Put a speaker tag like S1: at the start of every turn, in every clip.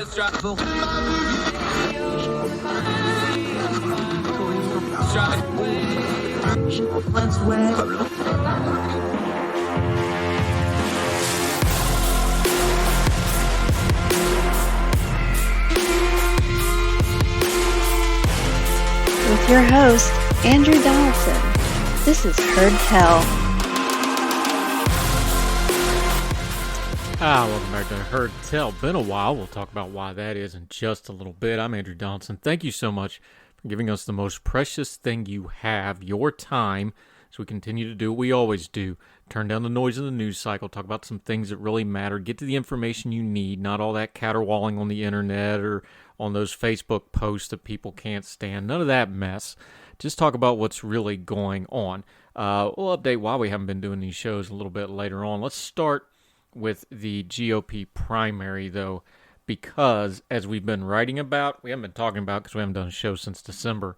S1: With your host, Andrew Donaldson. This is Heard Tell.
S2: Welcome back to Heard Tell. Been a while. We'll talk about why that is in just a little bit. I'm Andrew Donaldson. Thank you so much for giving us the most precious thing you have, your time, as we continue to do what we always do. Turn down the noise of the news cycle, talk about some things that really matter, get to the information you need, not all that caterwauling on the internet or on those Facebook posts that people can't stand. None of that mess. Just talk about what's really going on. We'll update why we haven't been doing these shows a little bit later on. Let's start with the GOP primary, though, because as we've been writing about, we haven't been talking about because we haven't done a show since December,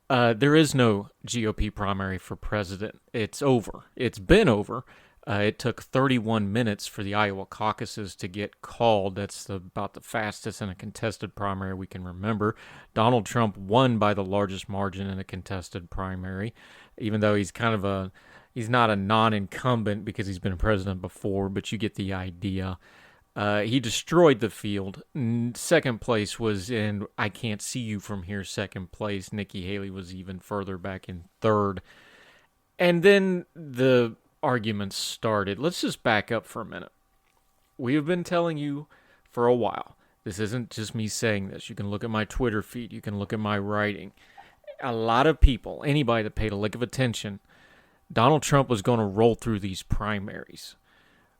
S2: there is no GOP primary for president. It's over. It's been over. It took 31 minutes for the Iowa caucuses to get called. That's about the fastest in a contested primary we can remember. Donald Trump won by the largest margin in a contested primary, even though he's not a non-incumbent because he's been president before, but you get the idea. He destroyed the field. Second place was in I Can't See You From Here, second place. Nikki Haley was even further back in third. And then the arguments started. Let's just back up for a minute. We have been telling you for a while. This isn't just me saying this. You can look at my Twitter feed. You can look at my writing. A lot of people, anybody that paid a lick of attention, Donald Trump was going to roll through these primaries.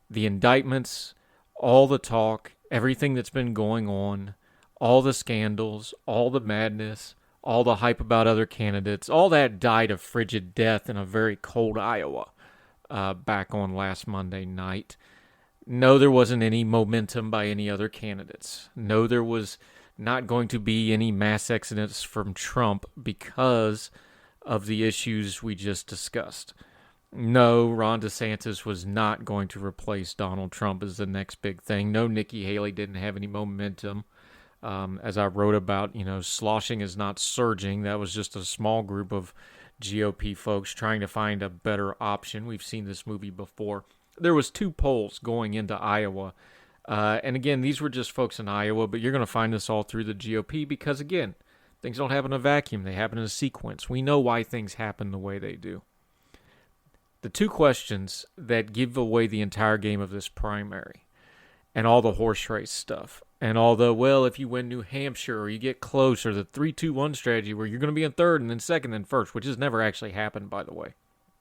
S2: The indictments, all the talk, everything that's been going on, all the scandals, all the madness, all the hype about other candidates, all that died a frigid death in a very cold Iowa back on last Monday night. No, there wasn't any momentum by any other candidates. No, there was not going to be any mass exodus from Trump because of the issues we just discussed. No, Ron DeSantis was not going to replace Donald Trump as the next big thing. No, Nikki Haley didn't have any momentum. As I wrote about, sloshing is not surging. That was just a small group of GOP folks trying to find a better option. We've seen this movie before. There was 2 polls going into Iowa. And again, these were just folks in Iowa, but you're going to find this all through the GOP because, again, things don't happen in a vacuum. They happen in a sequence. We know why things happen the way they do. The 2 questions that give away the entire game of this primary and all the horse race stuff and all the, well, if you win New Hampshire or you get close, or the 3-2-1 strategy where you're going to be in third and then second and first, which has never actually happened, by the way.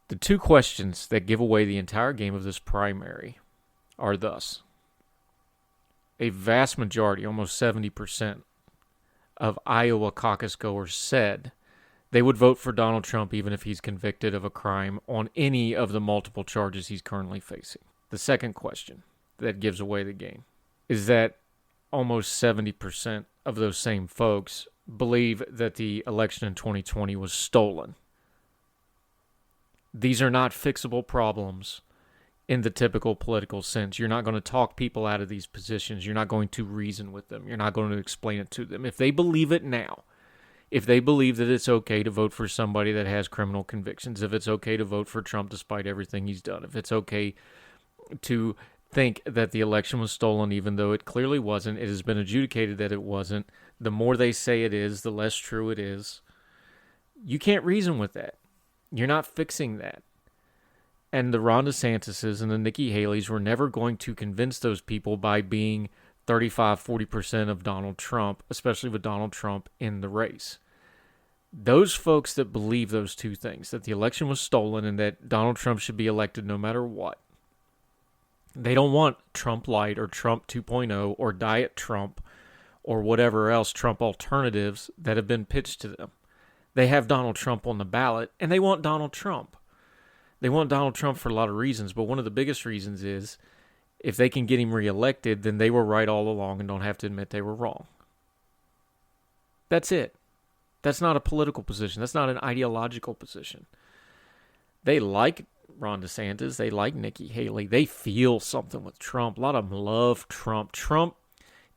S2: The 2 questions that give away the entire game of this primary are thus. A vast majority, almost 70%, of Iowa caucus goers said they would vote for Donald Trump even if he's convicted of a crime on any of the multiple charges he's currently facing. The second question that gives away the game is that almost 70% of those same folks believe that the election in 2020 was stolen. These are not fixable problems in the typical political sense. You're not going to talk people out of these positions. You're not going to reason with them. You're not going to explain it to them. If they believe it now, if they believe that it's okay to vote for somebody that has criminal convictions, if it's okay to vote for Trump despite everything he's done, if it's okay to think that the election was stolen even though it clearly wasn't, it has been adjudicated that it wasn't, the more they say it is, the less true it is. You can't reason with that. You're not fixing that. And the Ron DeSantises and the Nikki Haleys were never going to convince those people by being 35-40% of Donald Trump, especially with Donald Trump in the race. Those folks that believe those 2 things, that the election was stolen and that Donald Trump should be elected no matter what, they don't want Trump Light or Trump 2.0 or Diet Trump or whatever else Trump alternatives that have been pitched to them. They have Donald Trump on the ballot, and they want Donald Trump. They want Donald Trump for a lot of reasons, but one of the biggest reasons is if they can get him reelected, then they were right all along and don't have to admit they were wrong. That's it. That's not a political position. That's not an ideological position. They like Ron DeSantis. They like Nikki Haley. They feel something with Trump. A lot of them love Trump. Trump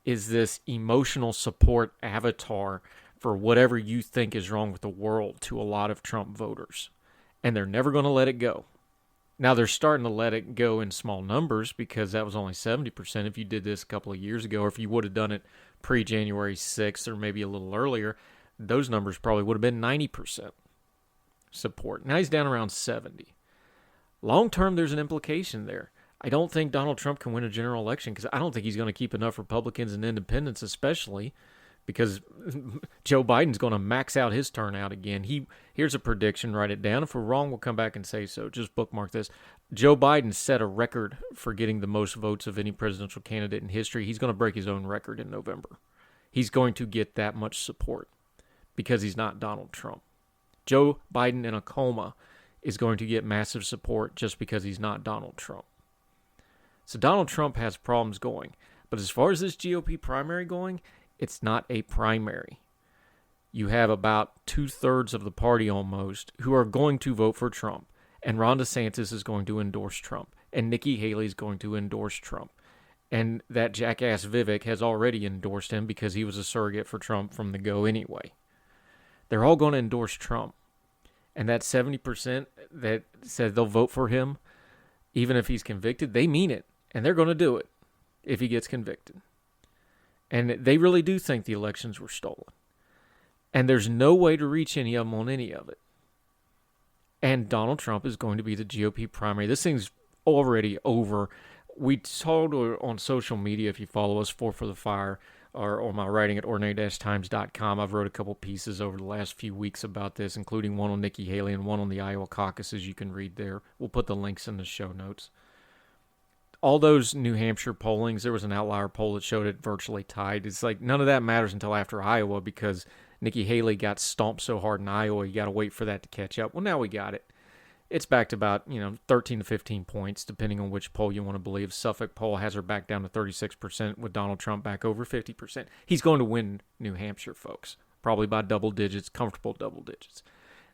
S2: is this emotional support avatar for whatever you think is wrong with the world to a lot of Trump voters. And they're never going to let it go. Now, they're starting to let it go in small numbers because that was only 70%. If you did this a couple of years ago, or if you would have done it pre-January 6th or maybe a little earlier, those numbers probably would have been 90% support. Now he's down around 70. Long term, there's an implication there. I don't think Donald Trump can win a general election because I don't think he's going to keep enough Republicans and independents, especially because Joe Biden's going to max out his turnout again. Here's a prediction, write it down. If we're wrong, we'll come back and say so. Just bookmark this. Joe Biden set a record for getting the most votes of any presidential candidate in history. He's going to break his own record in November. He's going to get that much support because he's not Donald Trump. Joe Biden in a coma is going to get massive support just because he's not Donald Trump. So Donald Trump has problems going. But as far as this GOP primary going, it's not a primary. You have about 2/3 of the party almost who are going to vote for Trump. And Ron DeSantis is going to endorse Trump. And Nikki Haley is going to endorse Trump. And that jackass Vivek has already endorsed him because he was a surrogate for Trump from the go anyway. They're all going to endorse Trump. And that 70% that said they'll vote for him, even if he's convicted, they mean it. And they're going to do it if he gets convicted. And they really do think the elections were stolen. And there's no way to reach any of them on any of it. And Donald Trump is going to be the GOP primary. This thing's already over. We told on social media, if you follow us, for the Fire, or my writing at ordinary-times.com. I've wrote a couple pieces over the last few weeks about this, including one on Nikki Haley and one on the Iowa caucuses you can read there. We'll put the links in the show notes. All those New Hampshire pollings, there was an outlier poll that showed it virtually tied. It's like none of that matters until after Iowa because Nikki Haley got stomped so hard in Iowa, you got to wait for that to catch up. Well, now we got it. It's back to about 13 to 15 points, depending on which poll you want to believe. Suffolk poll has her back down to 36%, with Donald Trump back over 50%. He's going to win New Hampshire, folks, probably by double digits, comfortable double digits.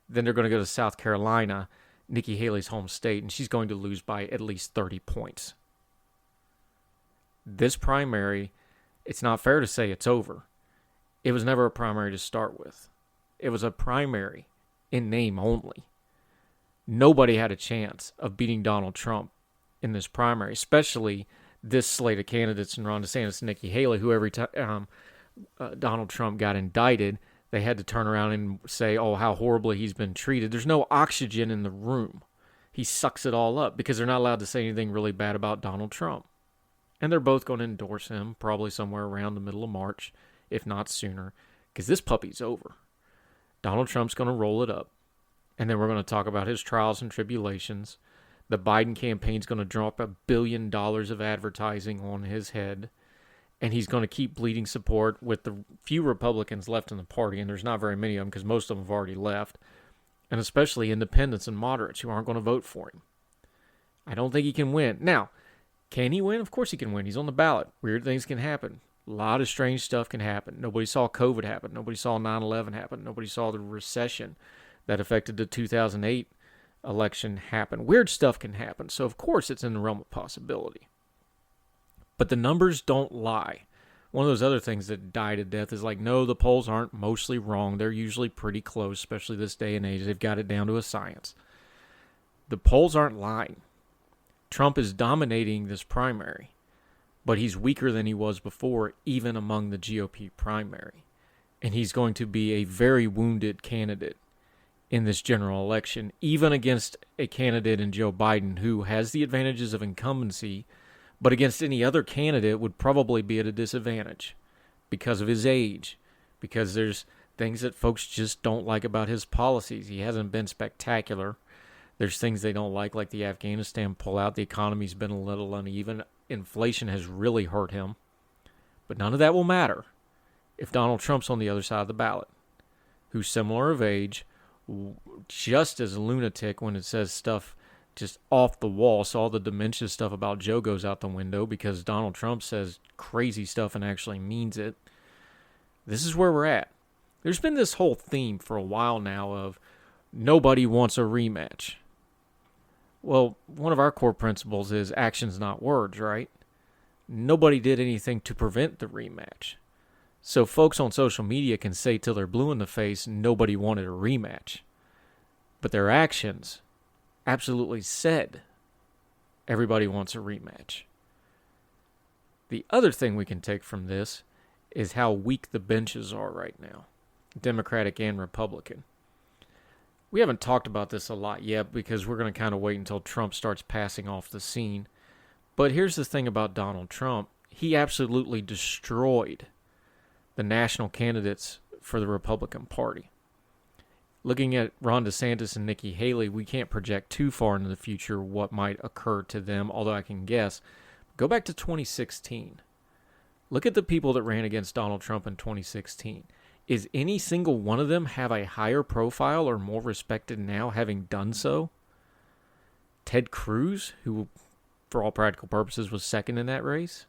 S2: Then they're going to go to South Carolina, Nikki Haley's home state, and she's going to lose by at least 30 points. This primary, it's not fair to say it's over. It was never a primary to start with. It was a primary in name only. Nobody had a chance of beating Donald Trump in this primary, especially this slate of candidates in Ron DeSantis and Nikki Haley, who every time Donald Trump got indicted, they had to turn around and say, oh, how horribly he's been treated. There's no oxygen in the room. He sucks it all up because they're not allowed to say anything really bad about Donald Trump. And they're both going to endorse him probably somewhere around the middle of March, if not sooner, because this puppy's over. Donald Trump's going to roll it up. And then we're going to talk about his trials and tribulations. The Biden campaign's going to drop $1 billion of advertising on his head. And he's going to keep bleeding support with the few Republicans left in the party. And there's not very many of them because most of them have already left. And especially independents and moderates who aren't going to vote for him. I don't think he can win. Now, can he win? Of course he can win. He's on the ballot. Weird things can happen. A lot of strange stuff can happen. Nobody saw COVID happen. Nobody saw 9/11 happen. Nobody saw the recession that affected the 2008 election happen. Weird stuff can happen. So, of course, it's in the realm of possibility. But the numbers don't lie. One of those other things that die to death is like, no, the polls aren't mostly wrong. They're usually pretty close, especially this day and age. They've got it down to a science. The polls aren't lying. Trump is dominating this primary, but he's weaker than he was before, even among the GOP primary. And he's going to be a very wounded candidate in this general election, even against a candidate in Joe Biden who has the advantages of incumbency, but against any other candidate would probably be at a disadvantage because of his age, because there's things that folks just don't like about his policies. He hasn't been spectacular. There's things they don't like the Afghanistan pullout. The economy's been a little uneven. Inflation has really hurt him. But none of that will matter if Donald Trump's on the other side of the ballot, who's similar of age, just as lunatic when it says stuff just off the wall. So all the dementia stuff about Joe goes out the window because Donald Trump says crazy stuff and actually means it. This is where we're at. There's been this whole theme for a while now of nobody wants a rematch. Well, one of our core principles is actions, not words, right? nobody did anything to prevent the rematch. So folks on social media can say till they're blue in the face, nobody wanted a rematch. But their actions absolutely said everybody wants a rematch. The other thing we can take from this is how weak the benches are right now, Democratic and Republican. We haven't talked about this a lot yet because we're going to kind of wait until Trump starts passing off the scene. But here's the thing about Donald Trump. He absolutely destroyed the national candidates for the Republican Party. Looking at Ron DeSantis and Nikki Haley, we can't project too far into the future what might occur to them, although I can guess. Go back to 2016. Look at the people that ran against Donald Trump in 2016. Is any single one of them have a higher profile or more respected now having done so? Ted Cruz, who for all practical purposes was second in that race,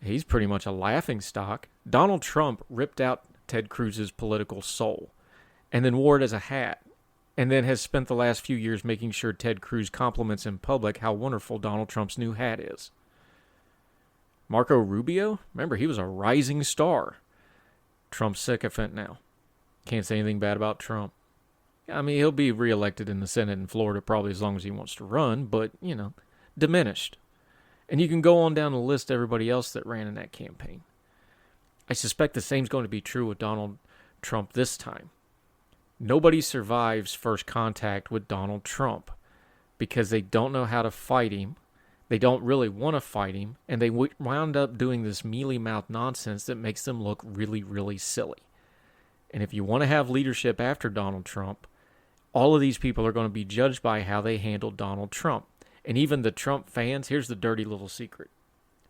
S2: he's pretty much a laughingstock. Donald Trump ripped out Ted Cruz's political soul and then wore it as a hat, and then has spent the last few years making sure Ted Cruz compliments in public how wonderful Donald Trump's new hat is. Marco Rubio, remember, he was a rising star. Trump's sycophant now. Can't say anything bad about Trump. I mean, he'll be reelected in the Senate in Florida probably as long as he wants to run, but, diminished. And you can go on down the list of everybody else that ran in that campaign. I suspect the same is going to be true with Donald Trump this time. Nobody survives first contact with Donald Trump because they don't know how to fight him. They don't really want to fight him, and they wound up doing this mealy-mouthed nonsense that makes them look really, really silly. And if you want to have leadership after Donald Trump, all of these people are going to be judged by how they handled Donald Trump. And even the Trump fans, here's the dirty little secret.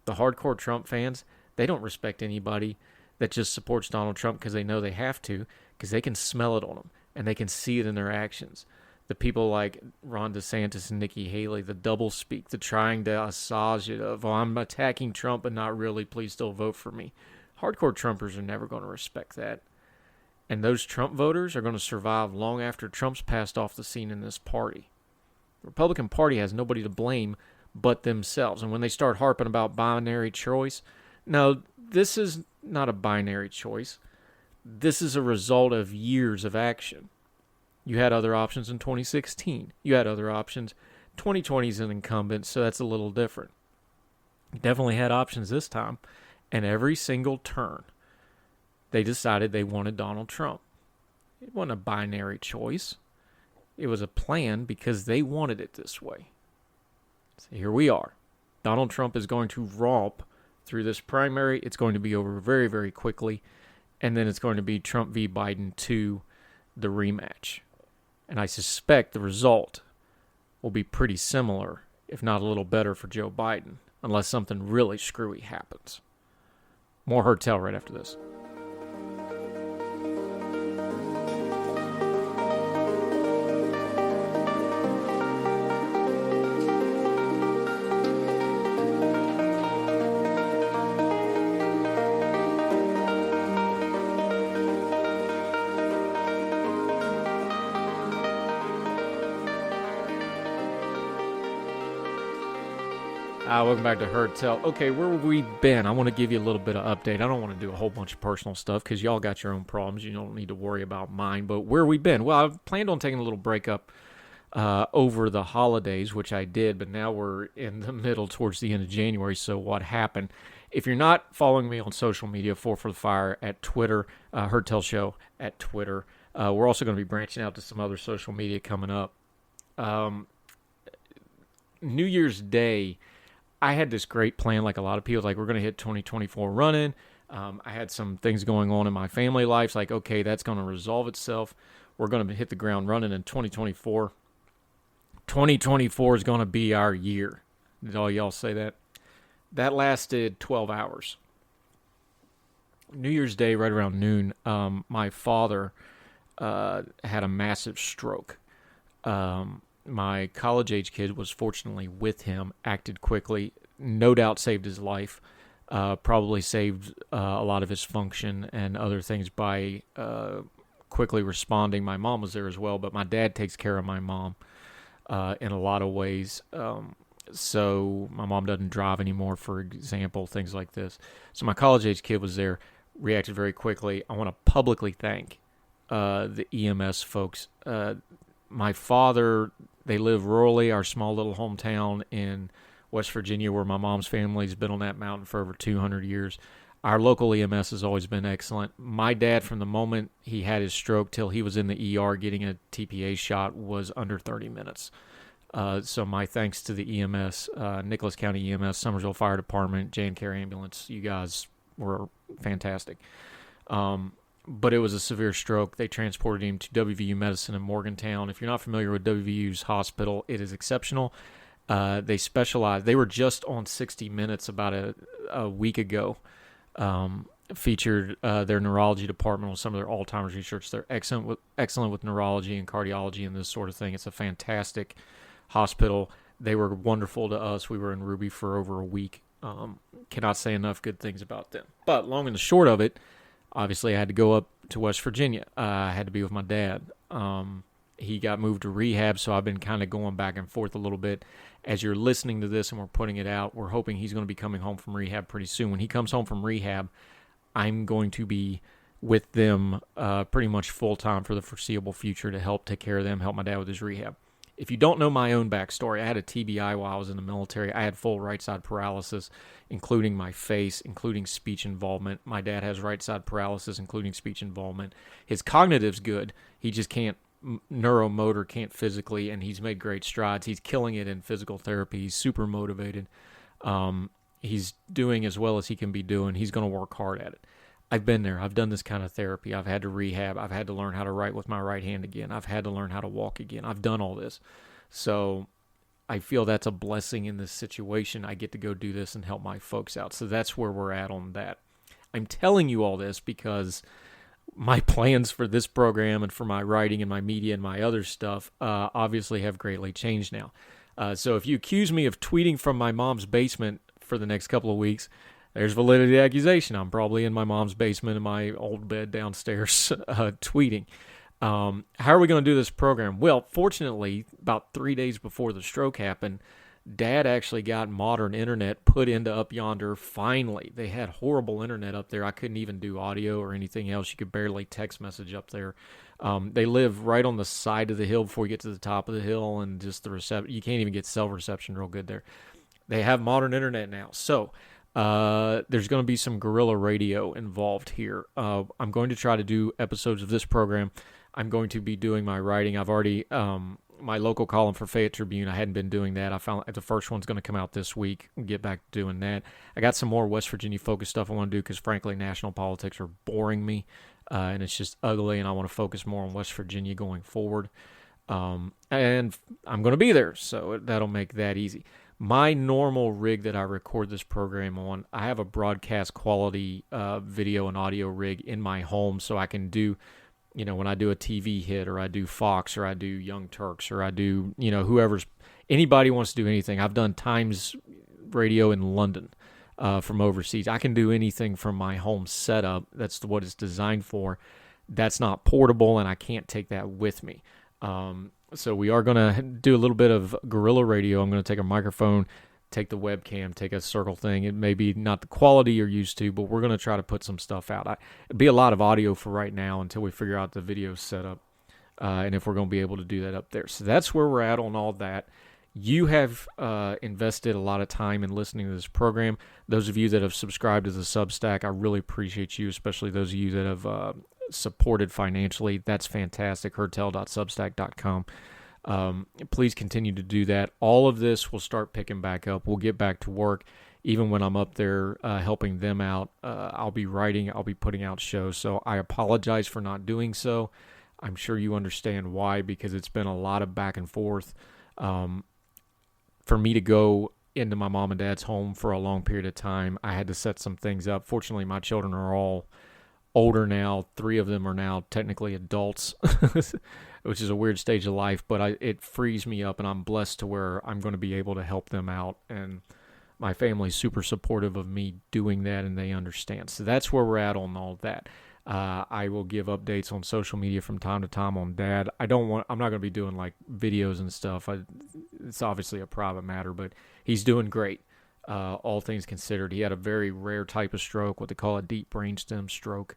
S2: The hardcore Trump fans, they don't respect anybody that just supports Donald Trump because they know they have to, because they can smell it on them, and they can see it in their actions. The people like Ron DeSantis and Nikki Haley, the doublespeak, the trying to massage it of, I'm attacking Trump, but not really, please still vote for me. Hardcore Trumpers are never going to respect that. And those Trump voters are going to survive long after Trump's passed off the scene in this party. The Republican Party has nobody to blame but themselves. And when they start harping about binary choice, no, this is not a binary choice. This is a result of years of action. You had other options in 2016. You had other options. 2020 is an incumbent, so that's a little different. You definitely had options this time. And every single turn, they decided they wanted Donald Trump. It wasn't a binary choice. It was a plan because they wanted it this way. So here we are. Donald Trump is going to romp through this primary. It's going to be over very, very quickly. And then it's going to be Trump v. Biden 2, the rematch. And I suspect the result will be pretty similar, if not a little better for Joe Biden, unless something really screwy happens. More Heard Tell right after this. Welcome back to Heard Tell. Okay, where have we been? I want to give you a little bit of update. I don't want to do a whole bunch of personal stuff because y'all got your own problems. You don't need to worry about mine. But where have we been? Well, I've planned on taking a little break up over the holidays, which I did, but now we're in the middle towards the end of January. So what happened? If you're not following me on social media, 4 for the Fire at Twitter, Heard Tell Show at Twitter. We're also going to be branching out to some other social media coming up. New Year's Day, I had this great plan, like a lot of people, like we're going to hit 2024 running. I had some things going on in my family life. Like, okay, that's going to resolve itself. We're going to hit the ground running in 2024. 2024 is going to be our year. Did all y'all say that? That lasted 12 hours. New Year's Day, right around noon, my father had a massive stroke. My college-age kid was fortunately with him, acted quickly, no doubt saved his life, probably saved a lot of his function and other things by quickly responding. My mom was there as well, but my dad takes care of my mom in a lot of ways. So my mom doesn't drive anymore, for example, things like this. So my college-age kid was there, reacted very quickly. I want to publicly thank the EMS folks. My father, they live rurally, our small little hometown in West Virginia, where my mom's family's been on that mountain for over 200 years. Our local EMS has always been excellent. My dad, from the moment he had his stroke till he was in the ER getting a TPA shot, was under 30 minutes. So my thanks to the EMS, Nicholas County EMS, Summersville Fire Department, J&Care Ambulance. You guys were fantastic. But it was a severe stroke. They transported him to WVU Medicine in Morgantown. If you're not familiar with WVU's hospital, it is exceptional. They specialize. They were just on 60 Minutes about a week ago. Featured their neurology department with some of their Alzheimer's research. They're excellent with neurology and cardiology and this sort of thing. It's a fantastic hospital. They were wonderful to us. We were in Ruby for over a week. Cannot say enough good things about them. But long and the short of it, obviously I had to go up to West Virginia. I had to be with my dad. He got moved to rehab, so I've been kind of going back and forth a little bit. As you're listening to this and we're putting it out, we're hoping he's going to be coming home from rehab pretty soon. When he comes home from rehab, I'm going to be with them pretty much full-time for the foreseeable future to help take care of them, help my dad with his rehab. If you don't know my own backstory, I had a TBI while I was in the military. I had full right side paralysis, including my face, including speech involvement. My dad has right side paralysis, including speech involvement. His cognitive's good. He just can't neuromotor, can't physically, and he's made great strides. He's killing it in physical therapy. He's super motivated. He's doing as well as he can be doing. He's going to work hard at it. I've been there. I've done this kind of therapy. I've had to rehab. I've had to learn how to write with my right hand again. I've had to learn how to walk again. I've done all this. So I feel that's a blessing in this situation. I get to go do this and help my folks out. So that's where we're at on that. I'm telling you all this because my plans for this program and for my writing and my media and my other stuff obviously have greatly changed now. So if you accuse me of tweeting from my mom's basement for the next couple of weeks, there's validity accusation. I'm probably in my mom's basement in my old bed downstairs tweeting. How are we going to do this program? Well, fortunately, about 3 days before the stroke happened, Dad actually got modern internet put into Up Yonder finally. They had horrible internet up there. I couldn't even do audio or anything else. You could barely text message up there. They live right on the side of the hill before you get to the top of the hill, and just the reception. You can't even get cell reception real good there. They have modern internet now. So there's going to be some guerrilla radio involved here. I'm going to try to do episodes of this program. I'm going to be doing my writing. I've already, my local column for Fayette Tribune, I hadn't been doing that. I found the first one's going to come out this week. We'll get back to doing that. I got some more West Virginia focused stuff I want to do because, frankly, national politics are boring me, and it's just ugly, and I want to focus more on West Virginia going forward. And I'm going to be there, so that'll make that easy. My normal rig that I record this program on, I have a broadcast quality video and audio rig in my home, so I can do, when I do a TV hit, or I do Fox, or I do Young Turks, or I do, anybody wants to do anything. I've done Times Radio in London from overseas. I can do anything from my home setup. That's what it's designed for. That's not portable, and I can't take that with me. So we are going to do a little bit of guerrilla radio. I'm going to take a microphone, take the webcam, take a circle thing. It may be not the quality you're used to, but we're going to try to put some stuff out. It'd be a lot of audio for right now until we figure out the video setup and if we're going to be able to do that up there. So that's where we're at on all that. You have invested a lot of time in listening to this program. Those of you that have subscribed to the Substack, I really appreciate you, especially those of you that have supported financially. That's fantastic. herdtell.substack.com. Please continue to do that. All of this will start picking back up. We'll get back to work. Even when I'm up there helping them out, I'll be writing, I'll be putting out shows. So I apologize for not doing so. I'm sure you understand why, because it's been a lot of back and forth. For me to go into my mom and dad's home for a long period of time, I had to set some things up. Fortunately, my children are all older now. 3 of them are now technically adults, which is a weird stage of life, but it frees me up, and I'm blessed to where I'm going to be able to help them out, and my family's super supportive of me doing that, and they understand. So that's where we're at on all that. I will give updates on social media from time to time on Dad. I'm not going to be doing like videos and stuff. It's obviously a private matter, but he's doing great. All things considered, he had a very rare type of stroke, what they call a deep brainstem stroke.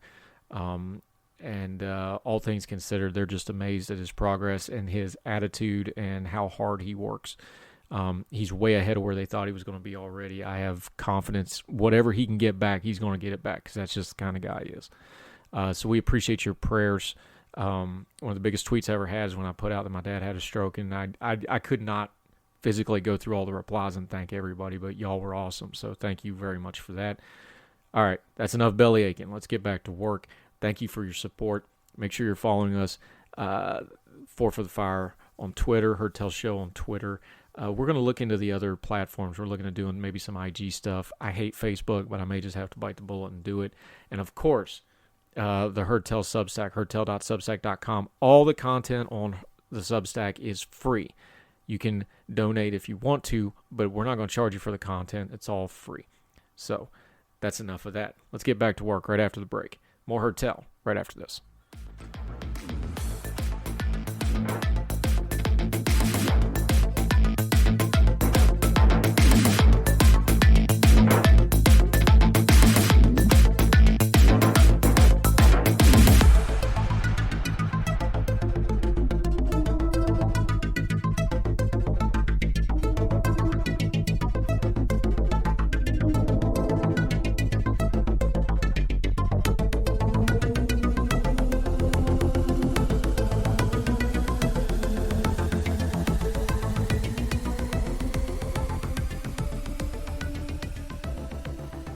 S2: And all things considered, they're just amazed at his progress and his attitude and how hard he works. He's way ahead of where they thought he was going to be already. I have confidence whatever he can get back, he's going to get it back because that's just the kind of guy he is. So we appreciate your prayers. One of the biggest tweets I ever had is when I put out that my dad had a stroke, and I could not physically go through all the replies and thank everybody, but y'all were awesome. So thank you very much for that. All right, that's enough belly aching. Let's get back to work. Thank you for your support. Make sure you're following us, Four for the Fire on Twitter, Heard Tell Show on Twitter. We're going to look into the other platforms. We're looking at doing maybe some IG stuff. I hate Facebook, but I may just have to bite the bullet and do it. And of course, the Heard Tell Substack, heardtell.substack.com. All the content on the Substack is free. You can donate if you want to, but we're not going to charge you for the content. It's all free. So that's enough of that. Let's get back to work right after the break. More Heard Tell right after this.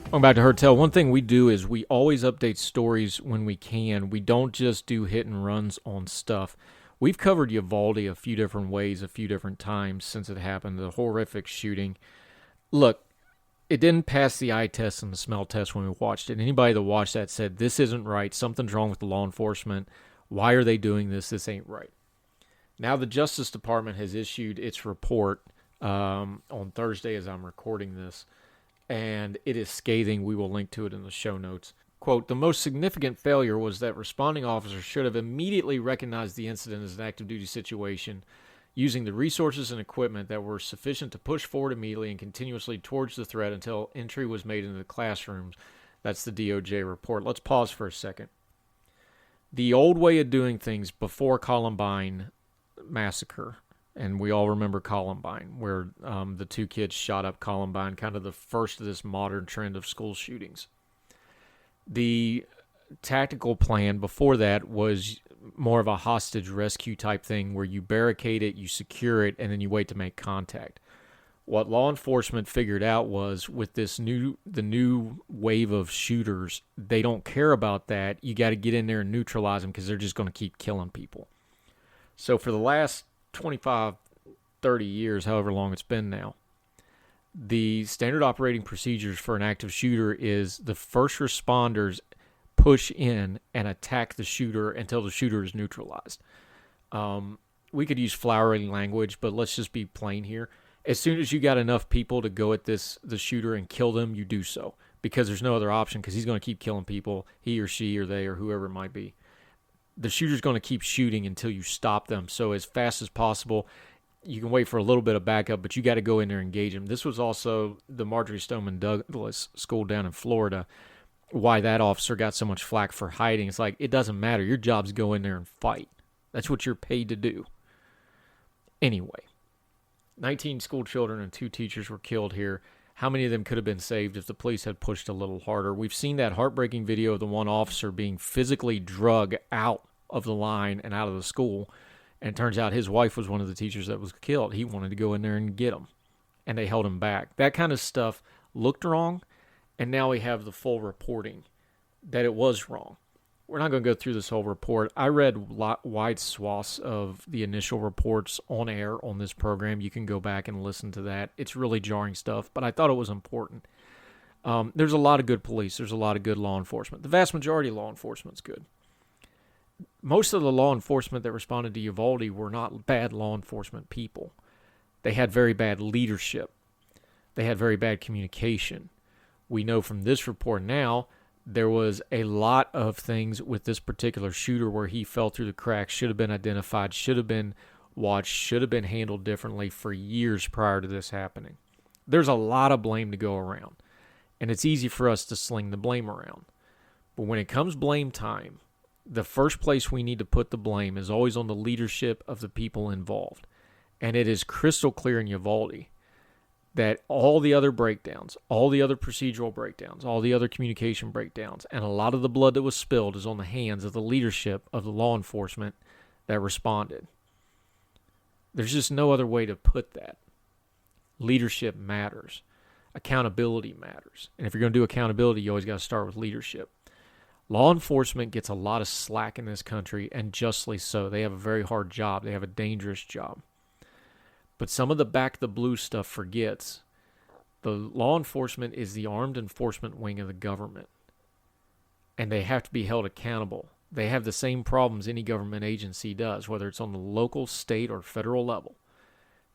S2: Welcome back to Heard Tell. One thing we do is we always update stories when we can. We don't just do hit and runs on stuff. We've covered Uvalde a few different ways, a few different times since it happened, the horrific shooting. Look, it didn't pass the eye test and the smell test when we watched it. Anybody that watched that said, this isn't right, something's wrong with the law enforcement, why are they doing this, this ain't right. Now the Justice Department has issued its report on Thursday as I'm recording this, and it is scathing. We will link to it in the show notes. Quote, the most significant failure was that responding officers should have immediately recognized the incident as an active duty situation, using the resources and equipment that were sufficient to push forward immediately and continuously towards the threat until entry was made into the classrooms. That's the DOJ report. Let's pause for a second. The old way of doing things before Columbine massacre, and we all remember Columbine, where the two kids shot up Columbine, kind of the first of this modern trend of school shootings. The tactical plan before that was more of a hostage rescue type thing where you barricade it, you secure it, and then you wait to make contact. What law enforcement figured out was with the new wave of shooters, they don't care about that. You got to get in there and neutralize them because they're just going to keep killing people. So for the last 25, 30 years, however long it's been now, the standard operating procedures for an active shooter is the first responders push in and attack the shooter until the shooter is neutralized. We could use flowery language, but let's just be plain here. As soon as you got enough people to go at the shooter and kill them, you do so, because there's no other option, because he's going to keep killing people, he or she or they or whoever it might be. The shooter's going to keep shooting until you stop them. So as fast as possible, you can wait for a little bit of backup, but you got to go in there and engage them. This was also the Marjorie Stoneman Douglas school down in Florida, why that officer got so much flack for hiding. It's like, it doesn't matter. Your job's go in there and fight. That's what you're paid to do. Anyway, 19 school children and 2 teachers were killed here. How many of them could have been saved if the police had pushed a little harder? We've seen that heartbreaking video of the one officer being physically drugged out of the line and out of the school. And it turns out his wife was one of the teachers that was killed. He wanted to go in there and get him, and they held him back. That kind of stuff looked wrong, and now we have the full reporting that it was wrong. We're not going to go through this whole report. I read wide swaths of the initial reports on air on this program. You can go back and listen to that. It's really jarring stuff, but I thought it was important. There's a lot of good police. There's a lot of good law enforcement. The vast majority of law enforcement's good. Most of the law enforcement that responded to Uvalde were not bad law enforcement people. They had very bad leadership. They had very bad communication. We know from this report now There was a lot of things with this particular shooter where he fell through the cracks, should have been identified, should have been watched, should have been handled differently for years prior to this happening. There's a lot of blame to go around, and it's easy for us to sling the blame around. But when it comes blame time, the first place we need to put the blame is always on the leadership of the people involved. And it is crystal clear in Uvalde that all the other breakdowns, all the other procedural breakdowns, all the other communication breakdowns, and a lot of the blood that was spilled is on the hands of the leadership of the law enforcement that responded. There's just no other way to put that. Leadership matters. Accountability matters. And if you're going to do accountability, you always got to start with leadership. Law enforcement gets a lot of slack in this country, and justly so. They have a very hard job. They have a dangerous job. But some of the back the blue stuff forgets. The law enforcement is the armed enforcement wing of the government. And they have to be held accountable. They have the same problems any government agency does, whether it's on the local, state, or federal level.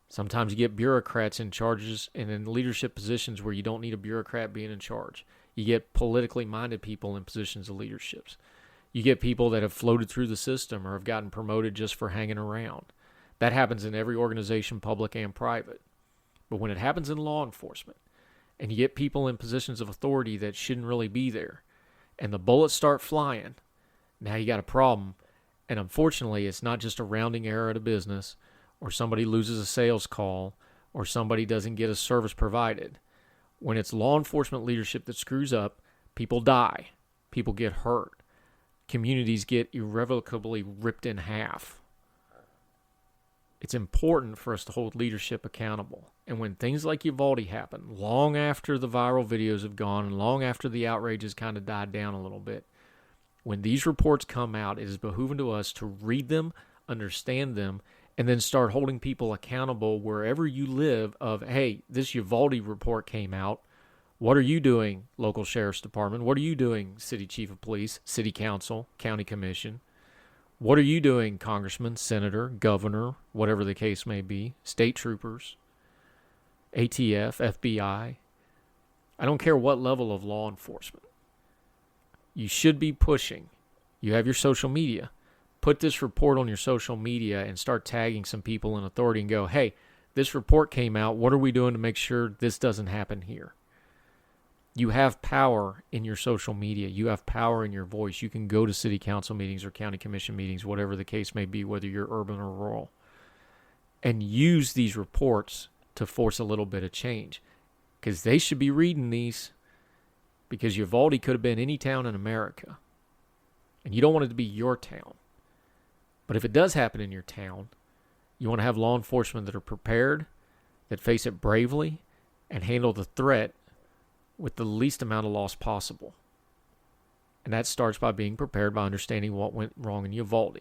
S2: Sometimes you get bureaucrats in charges and in leadership positions where you don't need a bureaucrat being in charge. You get politically minded people in positions of leaderships. You get people that have floated through the system or have gotten promoted just for hanging around. That happens in every organization, public and private. But when it happens in law enforcement, and you get people in positions of authority that shouldn't really be there, and the bullets start flying, now you got a problem. And unfortunately, it's not just a rounding error at a business, or somebody loses a sales call, or somebody doesn't get a service provided. When it's law enforcement leadership that screws up, people die. People get hurt. Communities get irrevocably ripped in half. It's important for us to hold leadership accountable. And when things like Uvalde happen, long after the viral videos have gone and long after the outrage has kind of died down a little bit, when these reports come out, it is behooving to us to read them, understand them, and then start holding people accountable wherever you live of, hey, this Uvalde report came out. What are you doing, local sheriff's department? What are you doing, city chief of police, city council, county commission? What are you doing, congressman, senator, governor, whatever the case may be, state troopers, ATF, FBI? I don't care what level of law enforcement. You should be pushing. You have your social media. Put this report on your social media and start tagging some people in authority and go, hey, this report came out. What are we doing to make sure this doesn't happen here? You have power in your social media. You have power in your voice. You can go to city council meetings or county commission meetings, whatever the case may be, whether you're urban or rural, and use these reports to force a little bit of change, because they should be reading these, because Uvalde could have been any town in America, and you don't want it to be your town. But if it does happen in your town, you want to have law enforcement that are prepared, that face it bravely, and handle the threat with the least amount of loss possible. And that starts by being prepared, by understanding what went wrong in Uvalde.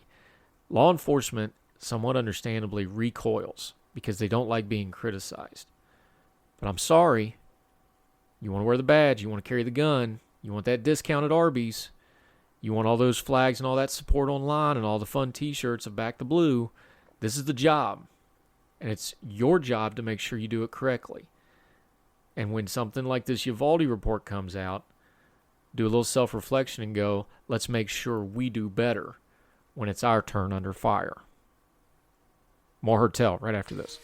S2: Law enforcement, somewhat understandably, recoils because they don't like being criticized. But I'm sorry, you want to wear the badge, you want to carry the gun, you want that discount at Arby's, you want all those flags and all that support online and all the fun t-shirts of Back the Blue. This is the job. And it's your job to make sure you do it correctly. And when something like this Uvalde report comes out, do a little self-reflection and go, let's make sure we do better when it's our turn under fire. More Heard Tell right after this.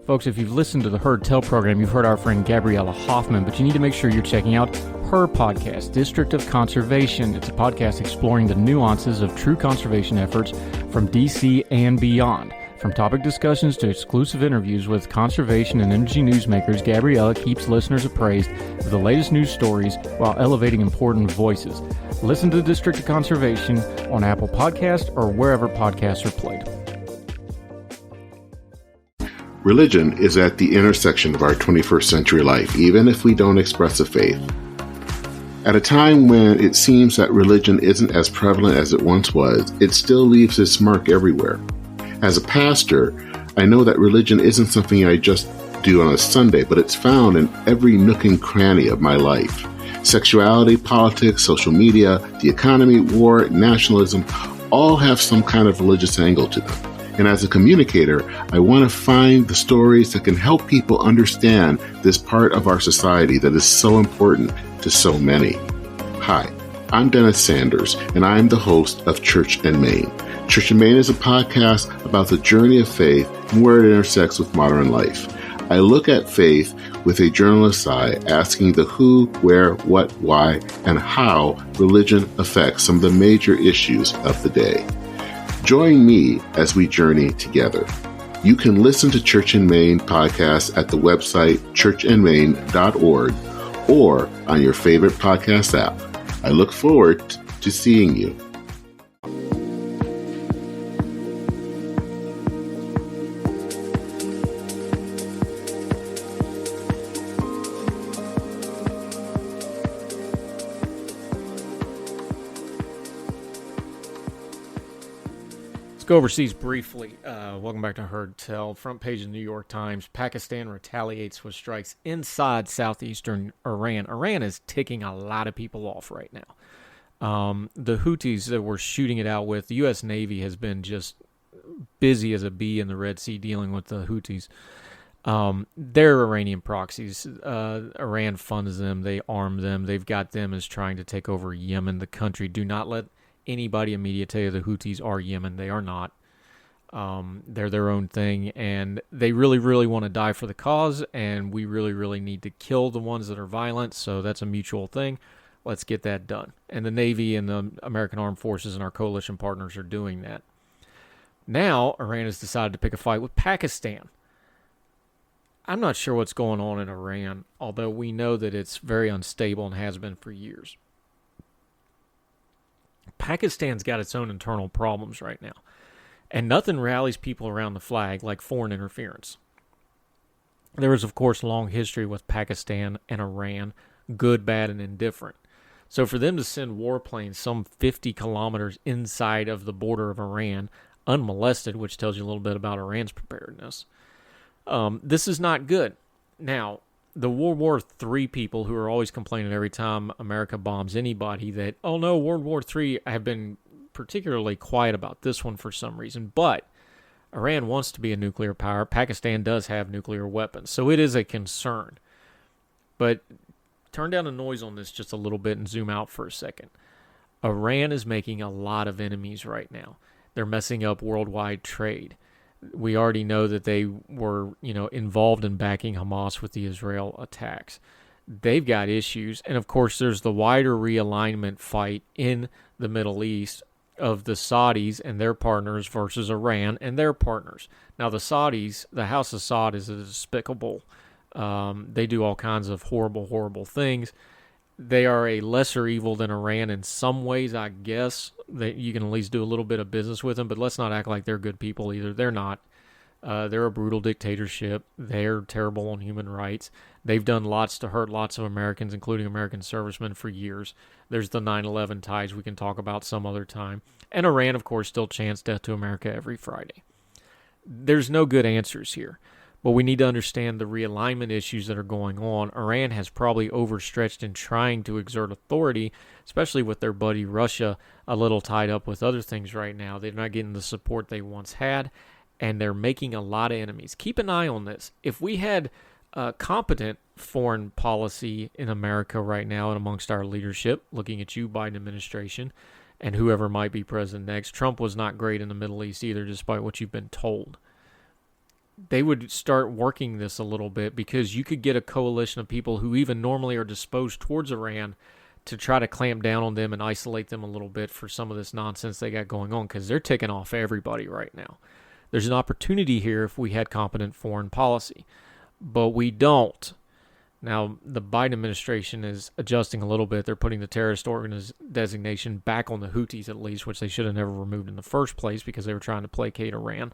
S2: Folks, if you've listened to the Heard Tell program, you've heard our friend Gabriella Hoffman, but you need to make sure you're checking out her podcast, District of Conservation. It's a podcast exploring the nuances of true conservation efforts from D.C. and beyond. From topic discussions to exclusive interviews with conservation and energy newsmakers, Gabriella keeps listeners appraised of the latest news stories while elevating important voices. Listen to the District of Conservation on Apple Podcasts or wherever podcasts are played.
S3: Religion is at the intersection of our 21st century life, even if we don't express a faith. At a time when it seems that religion isn't as prevalent as it once was, it still leaves its mark everywhere. As a pastor, I know that religion isn't something I just do on a Sunday, but it's found in every nook and cranny of my life. Sexuality, politics, social media, the economy, war, nationalism, all have some kind of religious angle to them. And as a communicator, I want to find the stories that can help people understand this part of our society that is so important to so many. Hi, I'm Dennis Sanders, and I'm the host of Church and Main. Church and Main is a podcast about the journey of faith and where it intersects with modern life. I look at faith with a journalist's eye, asking the who, where, what, why, and how religion affects some of the major issues of the day. Join me as we journey together. You can listen to Church and Main podcast at the website churchandmain.org or on your favorite podcast app. I look forward to seeing you.
S2: Go overseas briefly. Welcome back to Heard Tell. Front page of the New York Times. Pakistan retaliates with strikes inside southeastern Iran. Iran is ticking a lot of people off right now. The Houthis that we're shooting it out with, the U.S. Navy has been just busy as a bee in the Red Sea dealing with the Houthis. They're Iranian proxies. Iran funds them. They arm them. They've got them as trying to take over Yemen, the country. Do not let anybody in media tell you the Houthis are Yemen. They are not. They're their own thing, and they really, really want to die for the cause, and we really, really need to kill the ones that are violent, so that's a mutual thing. Let's get that done. And the Navy and the American Armed Forces and our coalition partners are doing that. Now, Iran has decided to pick a fight with Pakistan. I'm not sure what's going on in Iran, although we know that it's very unstable and has been for years. Pakistan's got its own internal problems right now, and nothing rallies people around the flag like foreign interference. There is, of course, a long history with Pakistan and Iran, good, bad, and indifferent. So for them to send warplanes some 50 kilometers inside of the border of Iran, unmolested, which tells you a little bit about Iran's preparedness, this is not good. Now, the World War III people who are always complaining every time America bombs anybody that, oh no, World War III, have been particularly quiet about this one for some reason. But Iran wants to be a nuclear power. Pakistan does have nuclear weapons. So it is a concern. But turn down the noise on this just a little bit and zoom out for a second. Iran is making a lot of enemies right now. They're messing up worldwide trade. We already know that they were, involved in backing Hamas with the Israel attacks. They've got issues. And, of course, there's the wider realignment fight in the Middle East of the Saudis and their partners versus Iran and their partners. Now, the Saudis, the House of Saud is despicable. They do all kinds of horrible, horrible things. They are a lesser evil than Iran in some ways, I guess. That you can at least do a little bit of business with them, but let's not act like they're good people either. They're not. They're a brutal dictatorship. They're terrible on human rights. They've done lots to hurt lots of Americans, including American servicemen, for years. There's the 9/11 ties we can talk about some other time. And Iran, of course, still chants death to America every Friday. There's no good answers here. But we need to understand the realignment issues that are going on. Iran has probably overstretched in trying to exert authority, especially with their buddy Russia a little tied up with other things right now. They're not getting the support they once had, and they're making a lot of enemies. Keep an eye on this. If we had competent foreign policy in America right now and amongst our leadership, looking at you, Biden administration, and whoever might be president next, Trump was not great in the Middle East either, despite what you've been told. They would start working this a little bit because you could get a coalition of people who even normally are disposed towards Iran to try to clamp down on them and isolate them a little bit for some of this nonsense they got going on because they're ticking off everybody right now. There's an opportunity here if we had competent foreign policy, but we don't. Now, the Biden administration is adjusting a little bit. They're putting the terrorist designation back on the Houthis at least, which they should have never removed in the first place because they were trying to placate Iran.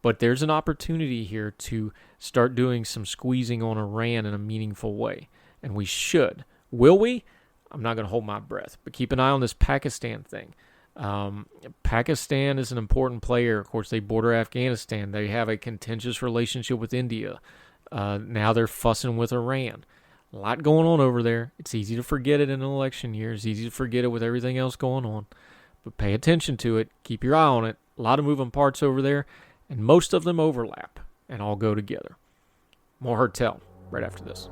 S2: But there's an opportunity here to start doing some squeezing on Iran in a meaningful way. And we should. Will we? I'm not going to hold my breath. But keep an eye on this Pakistan thing. Pakistan is an important player. Of course, they border Afghanistan. They have a contentious relationship with India. Now they're fussing with Iran. A lot going on over there. It's easy to forget it in an election year. It's easy to forget it with everything else going on. But pay attention to it. Keep your eye on it. A lot of moving parts over there, and most of them overlap and all go together. More Heard Tell right after this.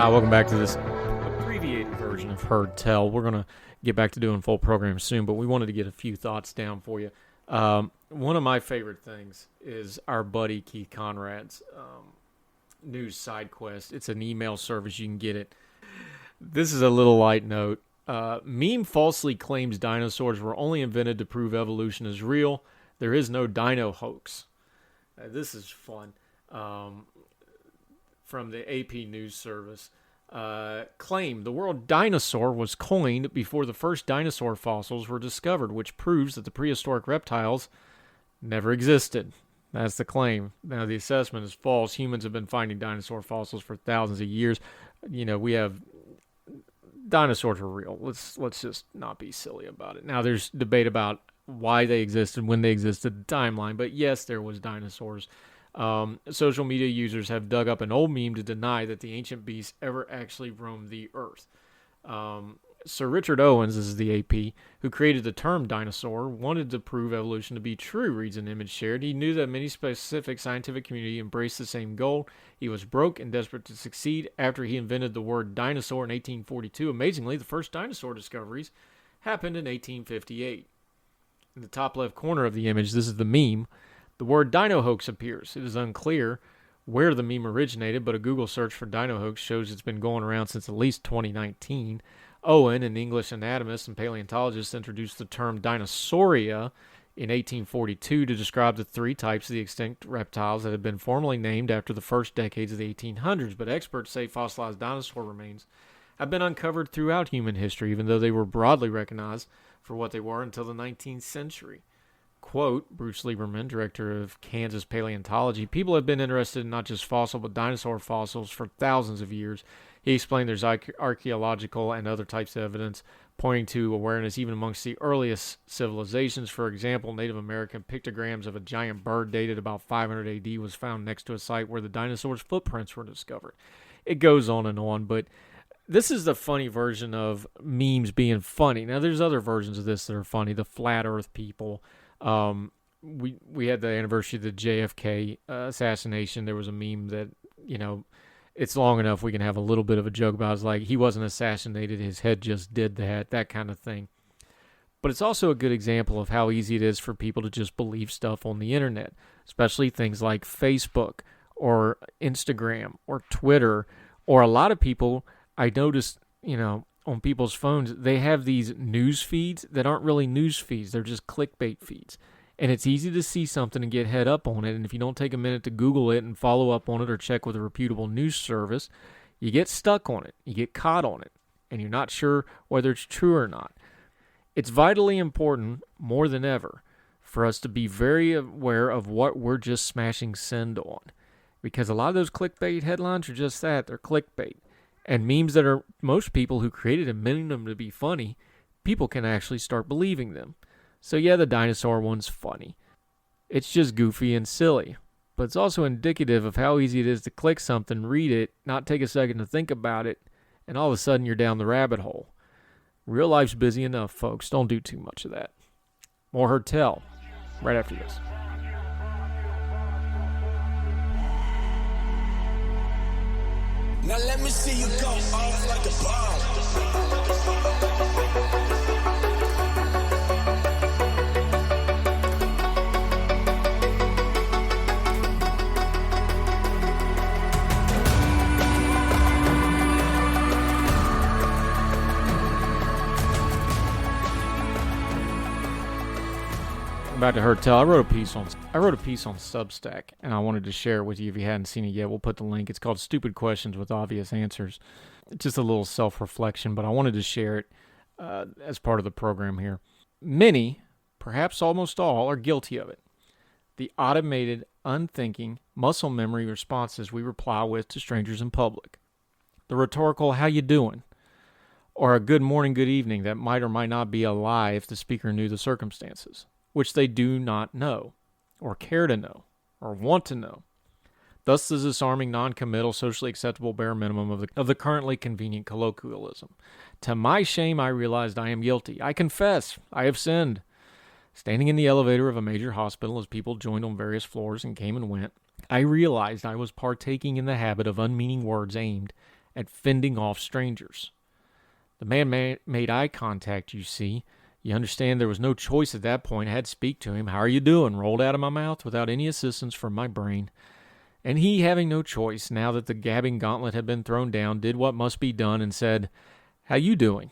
S2: Welcome back to this abbreviated version of Heard Tell. We're going to get back to doing full programs soon, but we wanted to get a few thoughts down for you. One of my favorite things is our buddy Keith Conrad's news side quest. It's an email service. You can get it. This is a little light note. Meme falsely claims dinosaurs were only invented to prove evolution is real. There is no dino hoax. This is fun. From the AP News Service. Claim the word dinosaur was coined before the first dinosaur fossils were discovered, which proves that the prehistoric reptiles never existed. That's the claim. Now, the assessment is false. Humans have been finding dinosaur fossils for thousands of years. You know, we have... Dinosaurs are real. Let's just not be silly about it. Now, there's debate about why they existed, when they existed, the timeline. But yes, there was dinosaurs. Social media users have dug up an old meme to deny that the ancient beasts ever actually roamed the earth. Sir Richard Owens, this is the AP, who created the term dinosaur, wanted to prove evolution to be true, reads an image shared. He knew that many specific scientific community embraced the same goal. He was broke and desperate to succeed after he invented the word dinosaur in 1842. Amazingly, the first dinosaur discoveries happened in 1858. In the top left corner of the image, this is the meme. The word dino hoax appears. It is unclear where the meme originated, but a Google search for dino hoax shows it's been going around since at least 2019. Owen, an English anatomist and paleontologist, introduced the term dinosauria in 1842 to describe the three types of the extinct reptiles that had been formally named after the first decades of the 1800s, but experts say fossilized dinosaur remains have been uncovered throughout human history, even though they were broadly recognized for what they were until the 19th century. Quote, Bruce Lieberman, director of Kansas Paleontology, people have been interested in not just fossil but dinosaur fossils for thousands of years. He explained there's archaeological and other types of evidence pointing to awareness even amongst the earliest civilizations. For example, Native American pictograms of a giant bird dated about 500 AD was found next to a site where the dinosaurs' footprints were discovered. It goes on, but this is the funny version of memes being funny. Now, there's other versions of this that are funny. The flat earth people. We had the anniversary of the JFK assassination. There was a meme that, you know, it's long enough we can have a little bit of a joke about it. It's like, he wasn't assassinated, his head just did that kind of thing. But it's also a good example of how easy it is for people to just believe stuff on the internet, especially things like Facebook or Instagram or Twitter, or a lot of people, I noticed, you know, on people's phones, they have these news feeds that aren't really news feeds. They're just clickbait feeds. And it's easy to see something and get head up on it. And if you don't take a minute to Google it and follow up on it or check with a reputable news service, you get stuck on it. You get caught on it. And you're not sure whether it's true or not. It's vitally important, more than ever, for us to be very aware of what we're just smashing send on. Because a lot of those clickbait headlines are just that. They're clickbait. And memes that are most people who created them meaning them to be funny, people can actually start believing them. So yeah, the dinosaur one's funny. It's just goofy and silly. But it's also indicative of how easy it is to click something, read it, not take a second to think about it, and all of a sudden you're down the rabbit hole. Real life's busy enough, folks. Don't do too much of that. More Heard Tell right after this.
S4: Now let me see you go off like a bomb.
S2: Welcome back to Heard Tell. I wrote a piece on Substack, and I wanted to share it with you if you hadn't seen it yet. We'll put the link. It's called Stupid Questions with Obvious Answers. It's just a little self-reflection, but I wanted to share it as part of the program here. Many, perhaps almost all, are guilty of it. The automated, unthinking, muscle memory responses we reply with to strangers in public. The rhetorical, how you doing? Or a good morning, good evening that might or might not be a lie if the speaker knew the circumstances, which they do not know, or care to know, or want to know. Thus the disarming, non-committal, socially acceptable bare minimum of the currently convenient colloquialism. To my shame, I realized I am guilty. I confess, I have sinned. Standing in the elevator of a major hospital as people joined on various floors and came and went, I realized I was partaking in the habit of unmeaning words aimed at fending off strangers. The man made eye contact, you see. You understand there was no choice at that point. I had to speak to him. How are you doing? Rolled out of my mouth without any assistance from my brain. And he, having no choice, now that the gabbing gauntlet had been thrown down, did what must be done and said, How you doing?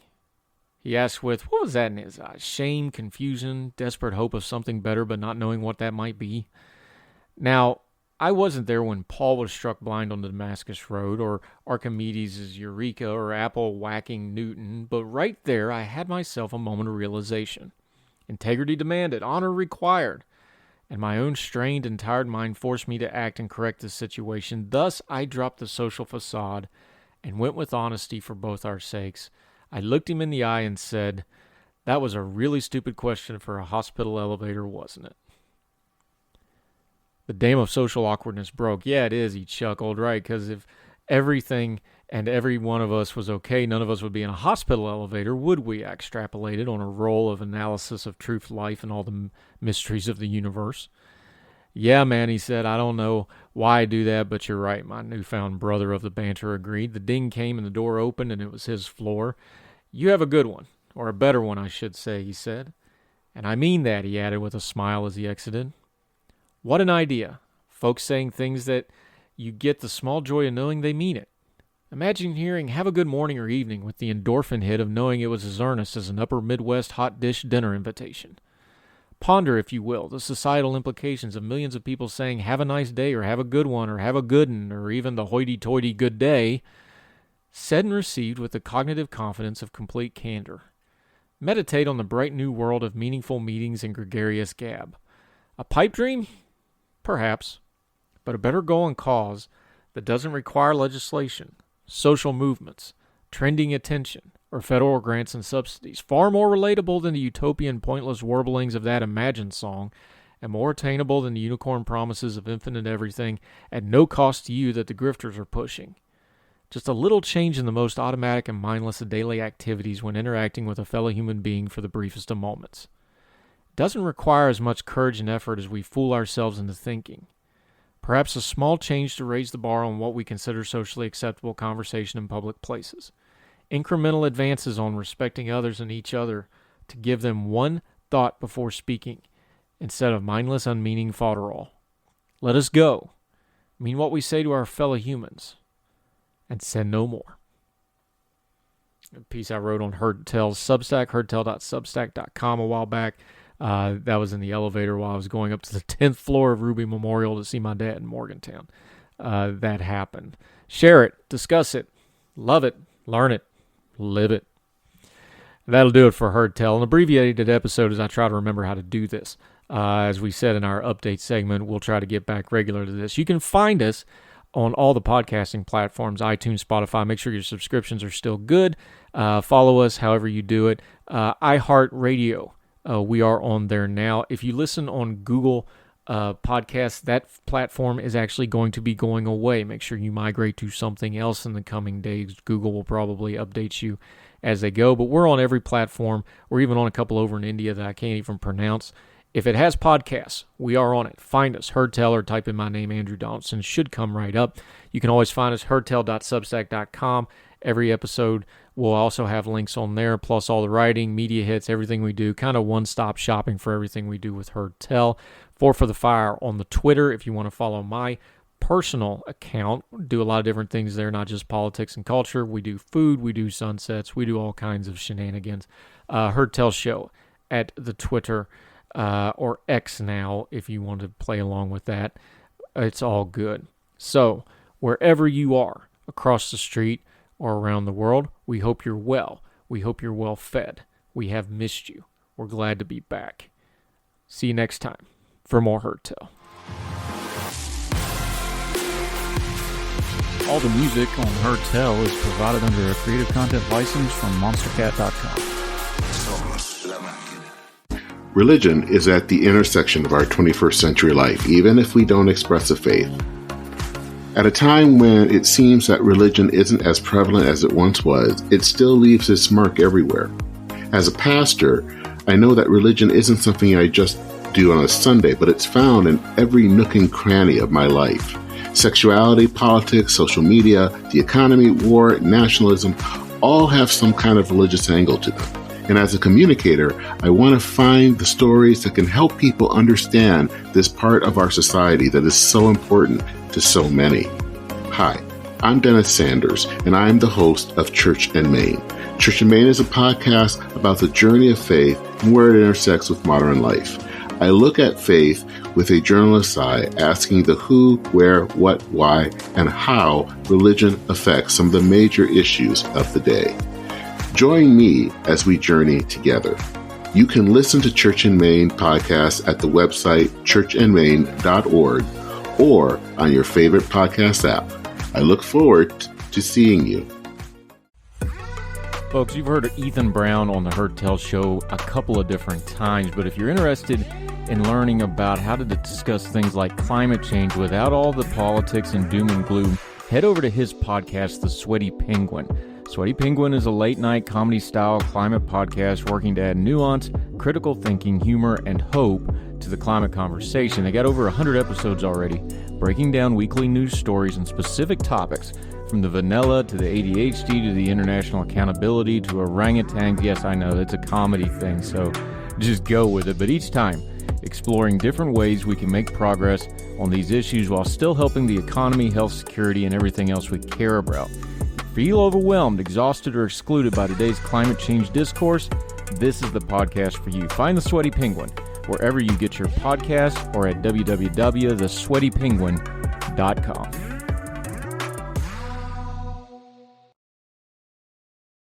S2: He asked with, what was that in his eyes? Shame, confusion, desperate hope of something better, but not knowing what that might be. Now, I wasn't there when Paul was struck blind on the Damascus Road, or Archimedes' Eureka, or Apple whacking Newton, but right there I had myself a moment of realization. Integrity demanded, honor required, and my own strained and tired mind forced me to act and correct the situation. Thus I dropped the social facade and went with honesty for both our sakes. I looked him in the eye and said, That was a really stupid question for a hospital elevator, wasn't it? The dam of social awkwardness broke. Yeah, it is, he chuckled, right? Because if everything and every one of us was okay, none of us would be in a hospital elevator, would we? I extrapolated on a roll of analysis of truth, life, and all the mysteries of the universe. Yeah, man, he said, I don't know why I do that, but you're right. My newfound brother of the banter agreed. The ding came and the door opened, and it was his floor. You have a good one, or a better one, I should say, he said. And I mean that, he added with a smile as he exited. What an idea. Folks saying things that you get the small joy of knowing they mean it. Imagine hearing have a good morning or evening with the endorphin hit of knowing it was as earnest as an upper Midwest hot dish dinner invitation. Ponder, if you will, the societal implications of millions of people saying have a nice day or have a good one or have a good'n or even the hoity-toity good day, said and received with the cognitive confidence of complete candor. Meditate on the bright new world of meaningful meetings and gregarious gab. A pipe dream? Perhaps, but a better goal and cause that doesn't require legislation, social movements, trending attention, or federal grants and subsidies. Far more relatable than the utopian pointless warblings of that imagined song, and more attainable than the unicorn promises of infinite everything at no cost to you that the grifters are pushing. Just a little change in the most automatic and mindless of daily activities when interacting with a fellow human being for the briefest of moments. Doesn't require as much courage and effort as we fool ourselves into thinking. Perhaps a small change to raise the bar on what we consider socially acceptable conversation in public places. Incremental advances on respecting others and each other to give them one thought before speaking instead of mindless, unmeaning fodderall. Let us go, mean what we say to our fellow humans, and send no more. A piece I wrote on Heard Tell's Substack, heardtell.substack.com a while back. That was in the elevator while I was going up to the 10th floor of Ruby Memorial to see my dad in Morgantown. That happened. Share it, discuss it, love it, learn it, live it. That'll do it for Heard Tell. An abbreviated episode as I try to remember how to do this. As we said in our update segment, we'll try to get back regular to this. You can find us on all the podcasting platforms, iTunes, Spotify. Make sure your subscriptions are still good. Follow us however you do it. iHeartRadio. We are on there now. If you listen on Google Podcasts, that platform is actually going to be going away. Make sure you migrate to something else in the coming days. Google will probably update you as they go. But we're on every platform. We're even on a couple over in India that I can't even pronounce. If it has podcasts, we are on it. Find us, Heard Tell, or type in my name, Andrew Donaldson. Should come right up. You can always find us, heardtell.substack.com. Every episode will also have links on there, plus all the writing, media hits, everything we do. Kind of one-stop shopping for everything we do with Heard Tell. For the Fire on the Twitter, if you want to follow my personal account. We do a lot of different things there, not just politics and culture. We do food, we do sunsets, we do all kinds of shenanigans. Heard Tell Show at the Twitter. or X now, if you want to play along with that. It's all good. So, wherever you are, across the street or around the world, we hope you're well. We hope you're well fed. We have missed you. We're glad to be back. See you next time for more Heard Tell.
S5: All the music on Heard Tell is provided under a Creative Content license from monstercat.com.
S3: Religion is at the intersection of our 21st century life, even if we don't express a faith. At a time when it seems that religion isn't as prevalent as it once was, it still leaves its mark everywhere. As a pastor, I know that religion isn't something I just do on a Sunday, but it's found in every nook and cranny of my life. Sexuality, politics, social media, the economy, war, nationalism, all have some kind of religious angle to them. And as a communicator, I want to find the stories that can help people understand this part of our society that is so important to so many. Hi, I'm Dennis Sanders, and I am the host of Church and Main. Church and Main is a podcast about the journey of faith and where it intersects with modern life. I look at faith with a journalist's eye, asking the who, where, what, why, and how religion affects some of the major issues of the day. Join me as we journey together. You can listen to Church and Main podcast at the website churchandmain.org or on your favorite podcast app. I look forward to seeing you.
S2: Folks, you've heard of Ethan Brown on the Heard Tell show a couple of different times, but if you're interested in learning about how to discuss things like climate change without all the politics and doom and gloom, head over to his podcast, The Sweaty Penguin. Sweaty Penguin is a late-night comedy-style climate podcast working to add nuance, critical thinking, humor, and hope to the climate conversation. They got over 100 episodes already, breaking down weekly news stories and specific topics, from the vanilla to the ADHD to the international accountability to orangutans. Yes, I know, that's a comedy thing, so just go with it. But each time, exploring different ways we can make progress on these issues while still helping the economy, health, security, and everything else we care about. Feel overwhelmed, exhausted, or excluded by today's climate change discourse? This is the podcast for you. Find The Sweaty Penguin wherever you get your podcasts or at www.thesweatypenguin.com.